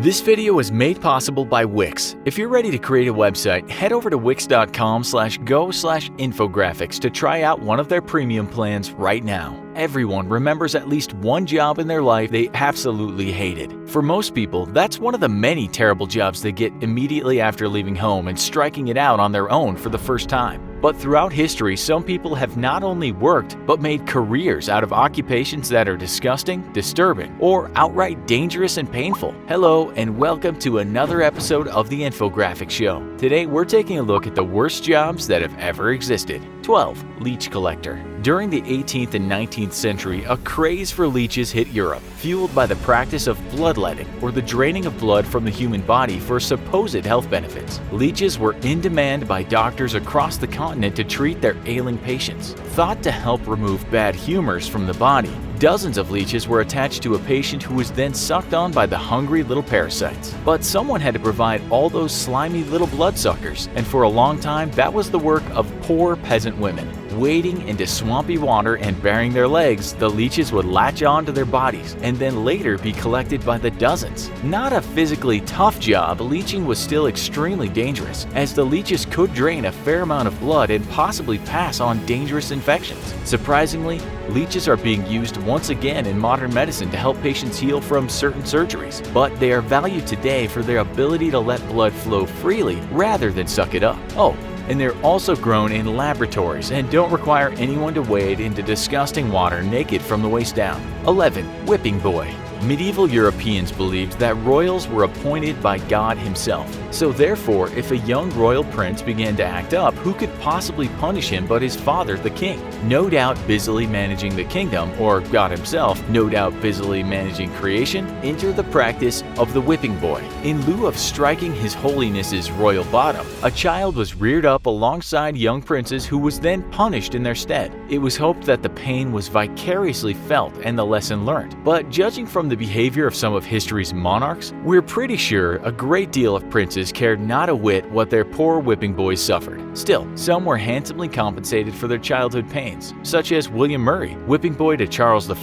This video is made possible by Wix. If you're ready to create a website, head over to wix.com/go/infographics to try out one of their premium plans right now. Everyone remembers at least one job in their life they absolutely hated. For most people, that's one of the many terrible jobs they get immediately after leaving home and striking it out on their own for the first time. But throughout history, some people have not only worked, but made careers out of occupations that are disgusting, disturbing, or outright dangerous and painful. Hello, and welcome to another episode of the Infographics Show. Today, we're taking a look at the worst jobs that have ever existed. 12. Leech collector. During the 18th and 19th century, a craze for leeches hit Europe, fueled by the practice of bloodletting, or the draining of blood from the human body for supposed health benefits. Leeches were in demand by doctors across the continent to treat their ailing patients. Thought to help remove bad humors from the body, dozens of leeches were attached to a patient who was then sucked on by the hungry little parasites. But someone had to provide all those slimy little bloodsuckers, and for a long time that was the work of poor peasant women. Wading into swampy water and baring their legs, the leeches would latch onto their bodies and then later be collected by the dozens. Not a physically tough job, leeching was still extremely dangerous, as the leeches could drain a fair amount of blood and possibly pass on dangerous infections. Surprisingly, leeches are being used once again in modern medicine to help patients heal from certain surgeries, but they are valued today for their ability to let blood flow freely rather than suck it up. Oh, and they're also grown in laboratories and don't require anyone to wade into disgusting water naked from the waist down. 11. Whipping boy. Medieval Europeans believed that royals were appointed by God himself. So therefore, if a young royal prince began to act up, who could possibly punish him but his father, the king? No doubt busily managing the kingdom, or God himself, no doubt busily managing creation, enter the practice of the whipping boy. In lieu of striking His Holiness's royal bottom, a child was reared up alongside young princes who was then punished in their stead. It was hoped that the pain was vicariously felt and the lesson learned. But judging from the behavior of some of history's monarchs, we're pretty sure a great deal of princes cared not a whit what their poor whipping boys suffered. Still, some were handsomely compensated for their childhood pains, such as William Murray, whipping boy to Charles I,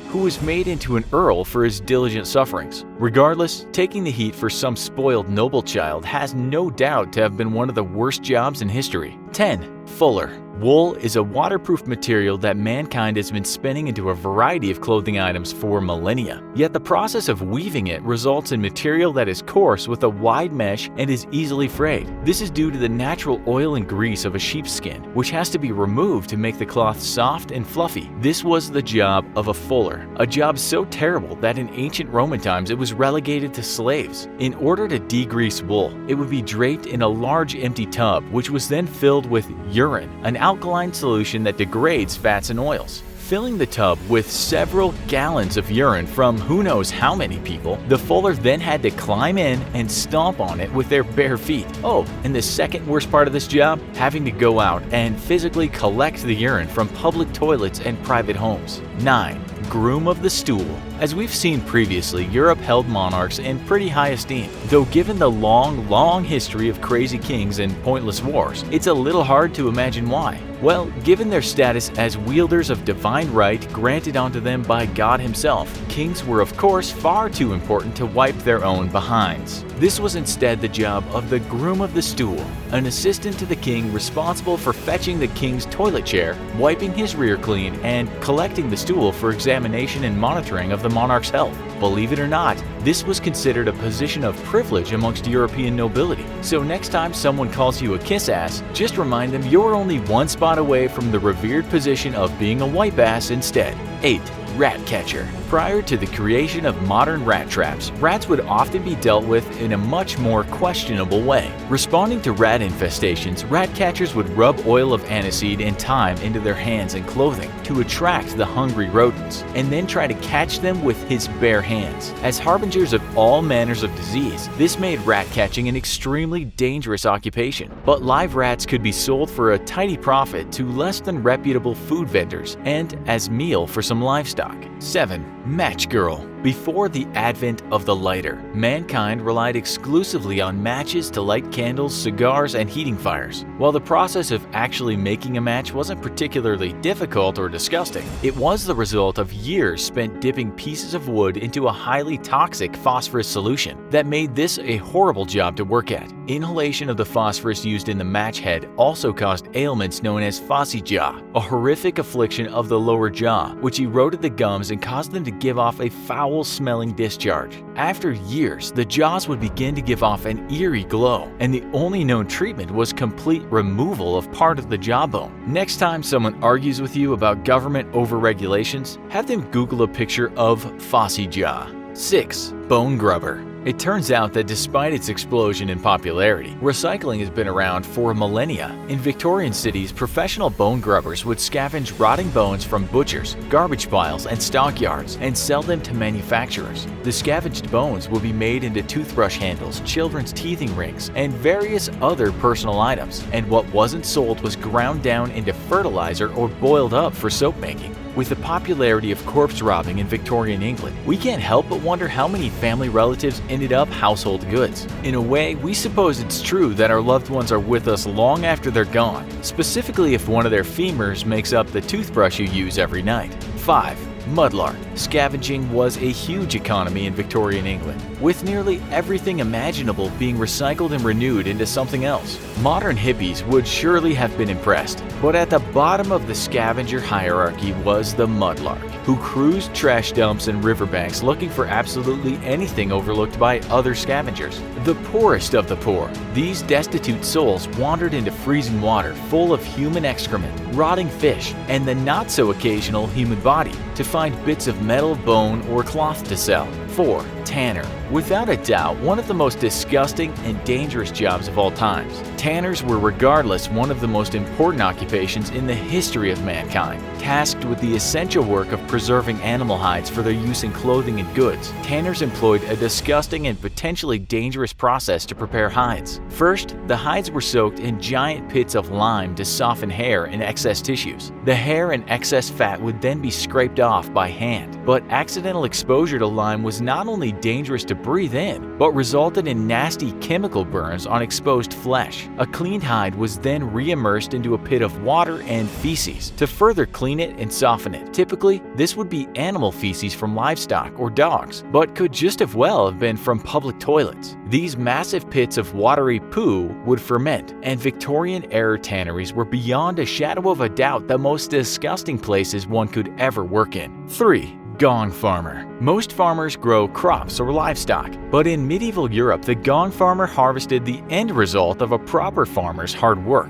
who was made into an earl for his diligent sufferings. Regardless, taking the heat for some spoiled noble child has no doubt to have been one of the worst jobs in history. 10. Fuller. Wool is a waterproof material that mankind has been spinning into a variety of clothing items for millennia. Yet the process of weaving it results in material that is coarse with a wide mesh and is easily frayed. This is due to the natural oil and grease of a sheep's skin, which has to be removed to make the cloth soft and fluffy. This was the job of a fuller, a job so terrible that in ancient Roman times it was relegated to slaves. In order to degrease wool, it would be draped in a large empty tub, which was then filled with urine, an alkaline solution that degrades fats and oils. Filling the tub with several gallons of urine from who knows how many people, the fuller then had to climb in and stomp on it with their bare feet. Oh, and the second worst part of this job, having to go out and physically collect the urine from public toilets and private homes. 9. Groom of the stool. As we've seen previously, Europe held monarchs in pretty high esteem. Though given the long history of crazy kings and pointless wars, it's a little hard to imagine why. Well, given their status as wielders of divine right granted onto them by God himself, kings were of course far too important to wipe their own behinds. This was instead the job of the groom of the stool, an assistant to the king responsible for fetching the king's toilet chair, wiping his rear clean, and collecting the stool for examination and monitoring of the monarch's health. Believe it or not, this was considered a position of privilege amongst European nobility. So next time someone calls you a kiss ass, just remind them you're only one spot away from the revered position of being a wipe ass instead. 8. Rat catcher. Prior to the creation of modern rat traps, rats would often be dealt with in a much more questionable way. Responding to rat infestations, rat catchers would rub oil of aniseed and thyme into their hands and clothing to attract the hungry rodents, and then try to catch them with his bare hands. As harbingers of all manners of disease, this made rat catching an extremely dangerous occupation. But live rats could be sold for a tidy profit to less than reputable food vendors and as meal for some livestock. 7. Match girl. Before the advent of the lighter, mankind relied exclusively on matches to light candles, cigars, and heating fires. While the process of actually making a match wasn't particularly difficult or disgusting, it was the result of years spent dipping pieces of wood into a highly toxic phosphorus solution that made this a horrible job to work at. Inhalation of the phosphorus used in the match head also caused ailments known as phasejaw, a horrific affliction of the lower jaw, which eroded the gums and caused them to give off a foul-smelling discharge. After years, the jaws would begin to give off an eerie glow, and the only known treatment was complete removal of part of the jawbone. Next time someone argues with you about government overregulations, have them Google a picture of phasejaw. 6. Bone grubber. It turns out that despite its explosion in popularity, recycling has been around for millennia. In Victorian cities, professional bone grubbers would scavenge rotting bones from butchers, garbage piles, and stockyards and sell them to manufacturers. The scavenged bones will be made into toothbrush handles, children's teething rings, and various other personal items, and what wasn't sold was ground down into fertilizer or boiled up for soap making. With the popularity of corpse robbing in Victorian England, we can't help but wonder how many family relatives ended up household goods. In a way, we suppose it's true that our loved ones are with us long after they're gone, specifically if one of their femurs makes up the toothbrush you use every night. 5. Mudlark. Scavenging was a huge economy in Victorian England, with nearly everything imaginable being recycled and renewed into something else. Modern hippies would surely have been impressed, but at the bottom of the scavenger hierarchy was the mudlark, who cruised trash dumps and riverbanks looking for absolutely anything overlooked by other scavengers. The poorest of the poor, these destitute souls wandered into freezing water full of human excrement, rotting fish, and the not-so-occasional human body to find bits of metal, bone, or cloth to sell. 4. Tanner. Without a doubt, one of the most disgusting and dangerous jobs of all times. Tanners were regardless one of the most important occupations in the history of mankind. Tasked with the essential work of preserving animal hides for their use in clothing and goods, tanners employed a disgusting and potentially dangerous process to prepare hides. First, the hides were soaked in giant pits of lime to soften hair and excess tissues. The hair and excess fat would then be scraped off by hand. But accidental exposure to lime was not only dangerous to breathe in, but resulted in nasty chemical burns on exposed flesh. A cleaned hide was then re-immersed into a pit of water and feces to further clean it and soften it. Typically, this would be animal feces from livestock or dogs, but could just as well have been from public toilets. These massive pits of watery poo would ferment, and Victorian-era tanneries were beyond a shadow of a doubt the most disgusting places one could ever work in. 3. Gong farmer. Most farmers grow crops or livestock, but in medieval Europe, the gong farmer harvested the end result of a proper farmer's hard work: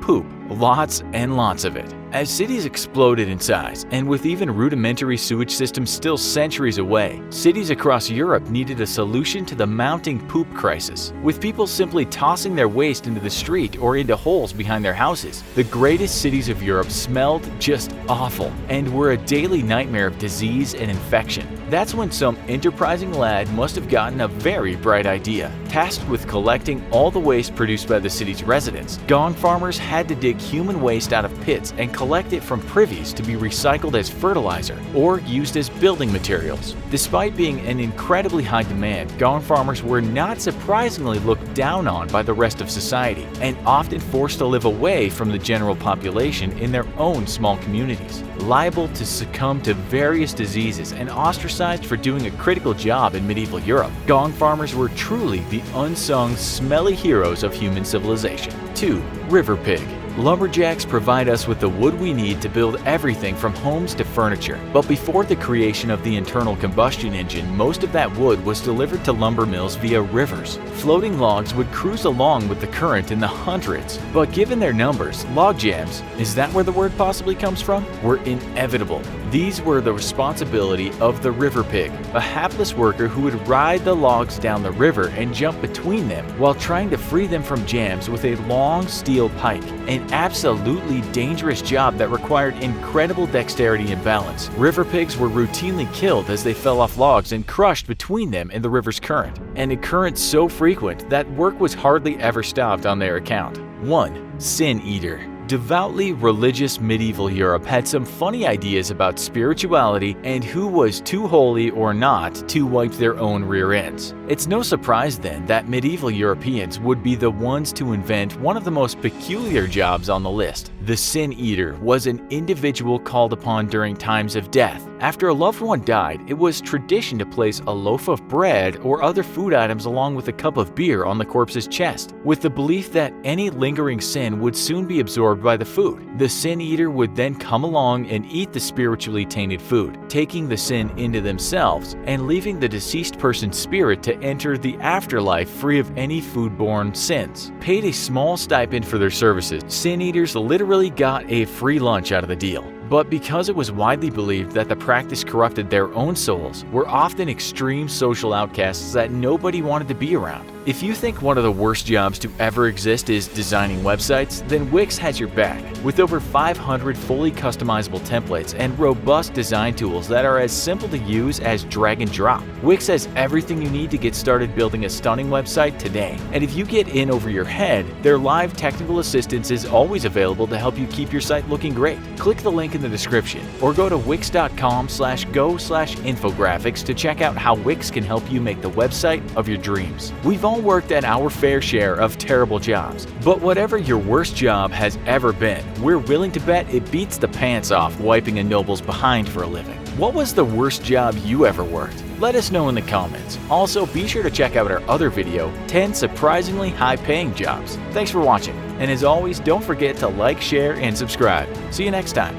poop. Lots and lots of it. As cities exploded in size, and with even rudimentary sewage systems still centuries away, cities across Europe needed a solution to the mounting poop crisis. With people simply tossing their waste into the street or into holes behind their houses, the greatest cities of Europe smelled just awful and were a daily nightmare of disease and infection. That's when some enterprising lad must have gotten a very bright idea. Tasked with collecting all the waste produced by the city's residents, gong farmers had to dig human waste out of pits and collect it from privies to be recycled as fertilizer or used as building materials. Despite being an incredibly high demand, gong farmers were not surprisingly looked down on by the rest of society and often forced to live away from the general population in their own small communities. Liable to succumb to various diseases and ostracized for doing a critical job in medieval Europe, gong farmers were truly the unsung, smelly heroes of human civilization. 2. River pig. Lumberjacks provide us with the wood we need to build everything from homes to furniture. But before the creation of the internal combustion engine, most of that wood was delivered to lumber mills via rivers. Floating logs would cruise along with the current in the hundreds. But given their numbers, log jams, is that where the word possibly comes from? Were inevitable. These were the responsibility of the river pig, a hapless worker who would ride the logs down the river and jump between them while trying to free them from jams with a long steel pike. An absolutely dangerous job that required incredible dexterity and balance. River pigs were routinely killed as they fell off logs and crushed between them in the river's current, an occurrence so frequent that work was hardly ever stopped on their account. 1. Sin eater. Devoutly religious medieval Europe had some funny ideas about spirituality and who was too holy or not to wipe their own rear ends. It's no surprise then that medieval Europeans would be the ones to invent one of the most peculiar jobs on the list. The sin eater was an individual called upon during times of death. After a loved one died, it was tradition to place a loaf of bread or other food items along with a cup of beer on the corpse's chest, with the belief that any lingering sin would soon be absorbed by the food. The sin eater would then come along and eat the spiritually tainted food, taking the sin into themselves and leaving the deceased person's spirit to enter the afterlife free of any foodborne sins. Paid a small stipend for their services, sin eaters literally got a free lunch out of the deal. But because it was widely believed that the practice corrupted their own souls, were often extreme social outcasts that nobody wanted to be around. If you think one of the worst jobs to ever exist is designing websites, then Wix has your back. With over 500 fully customizable templates and robust design tools that are as simple to use as drag and drop, Wix has everything you need to get started building a stunning website today. And if you get in over your head, their live technical assistance is always available to help you keep your site looking great. Click the link in the description or go to wix.com/go/infographics to check out how Wix can help you make the website of your dreams. We've all worked at our fair share of terrible jobs, but whatever your worst job has ever been, we're willing to bet it beats the pants off wiping a noble's behind for a living. What was the worst job you ever worked? Let us know in the comments. Also, be sure to check out our other video, 10 surprisingly high-paying jobs. Thanks for watching, and as always, don't forget to like, share, and subscribe. See you next time.